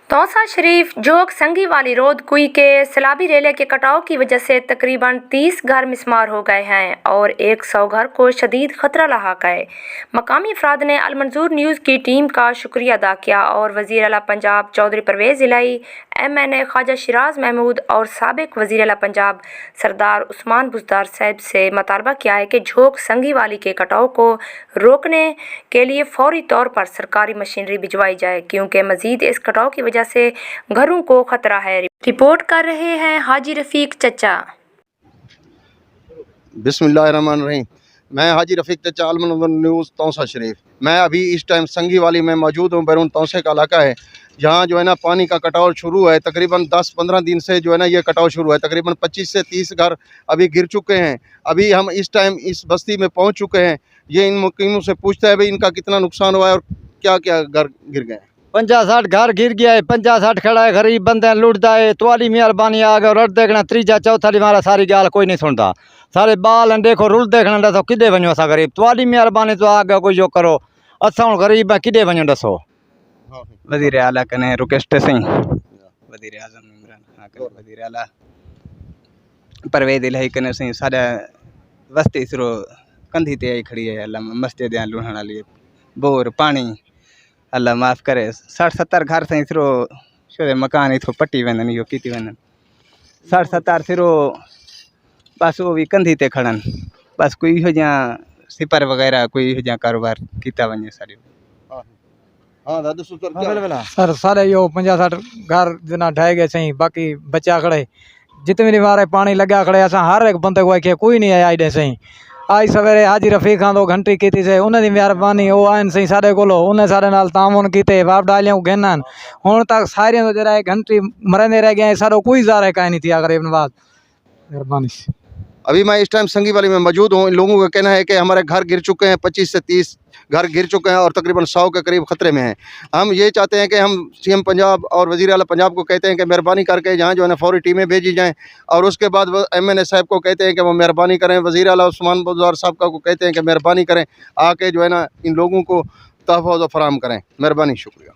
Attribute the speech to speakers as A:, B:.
A: तौसा शरीफ जोग संगी वाली रोड कुई के सैलाबी रेले के कटाव की वजह से तकरीबन 30 घर मिसमार हो गए हैं और 100 घर को शदीद खतरा लाहक है। मकामी अफराद ने अल मंजूर न्यूज़ की टीम का शुक्रिया अदा किया और वज़ीर आला पंजाब चौधरी परवेज़ इलाही, MNA ख्वाजा शिराज महमूद और साबिक वज़ीर आला पंजाब सरदार उस्मान बुज़दार साहब से मुतालबा किया है कि झोंक संगी वाली के कटाव को रोकने के लिए फौरी तौर पर सरकारी मशीनरी भिजवाई जाए, क्योंकि मजीद इस कटाव की वजह से घरों को खतरा है। रिपोर्ट कर रहे हैं हाजी रफीक चचा।
B: बिस्मिल्लाहिर्रहमानिर्रहीम। मैं हाजी रफीक चचा, अल मंजूर न्यूज़ तौसा शरीफ। मैं अभी इस टाइम संगी वाली में मौजूद हूँ। बैरून तौसे का इलाका है, जहाँ जो है ना पानी का कटाव शुरू है। तकरीबन 10-15 दिन से जो है ना ये कटाव शुरू है। तकरीबन 25 से 30 घर अभी गिर चुके हैं। अभी हम इस टाइम इस बस्ती में पहुँच चुके हैं। ये इन मुकीमों से पूछता है भाई इनका कितना नुकसान हुआ है और क्या क्या घर गिर गए हैं।
C: 50-60 घर गिर गया है। 50-60 खड़ा है, गरीब बंदे लुटता है। तुम्हारी मेहरबानी आ गए रट देखना तीजा चौथा मारा सारी गाल कोई नहीं सुनता। सारे बाल देखो रुल देखना दसो किदे वनो असा गरीब। तुम्हारी मेहरबानी तो आ गया कोई जो करो। असा हूँ गरीब है किदे वनो दसो।
D: वज़ीर आला कने रुकेश सिंह, वज़ीर आज़म इमरान खान कने वज़ीर आला परवेज़ इलाही कने सिंह सारा वस्ती सिरो कंधी ते आई खड़ी है। अल्लाह मस्जिद या लुहण वाली बोर पानी अल्लाह माफ़ करे। 60-70 घर से सिरो शोरे मकान इथो पट्टी वञनि इहो कीती वञनि। 60-70 सिरो बस वो भी कंधी ते खड़न। बस कोई इहो जिहा सिपर वग़ैरह कोई इहो जिहा कारोबार कीता वञे सारियो।
C: सर सारे यो 50-60 घर जना ढह गए सही, बाकी बचा खड़े जितने भी मारे पानी लगा खड़े। असा हर एक बंदे को आखे कोई नहीं आया इधे सही। आज सवेरे हाजी रफीक खान 2 घंटे की थी से उन्हें मेहरबानी वो आन सही सारे को उन्हें सारे नाल तामुन कीते वाप डालियों घेनन हुण तक सारे तो जरा 1 घंटे मरने रह गए। सारो कोई ज़ारे का नहीं थी अगर नवाज मेहरबानी।
B: अभी मैं इस टाइम संगी वाली में मौजूद हूँ। इन लोगों का कहना है कि हमारे घर गिर चुके हैं। 25 से 30 घर गिर चुके हैं और तकरीबन 100 के करीब ख़तरे में हैं। हम ये चाहते हैं कि हम CM पंजाब और वज़ीर आला पंजाब को कहते हैं कि मेहरबानी करके यहाँ जो है ना फौरी टीमें भेजी जाएँ और उसके बाद MNA साहब को कहते हैं कि वो मेहरबानी करें। वज़ीर आला उस्मान बुज़दार साहब को कहते हैं कि मेहरबानी करें, आके जो है ना इन लोगों को तहफ़्फ़ुज़ फराहम करें। मेहरबानी, शुक्रिया।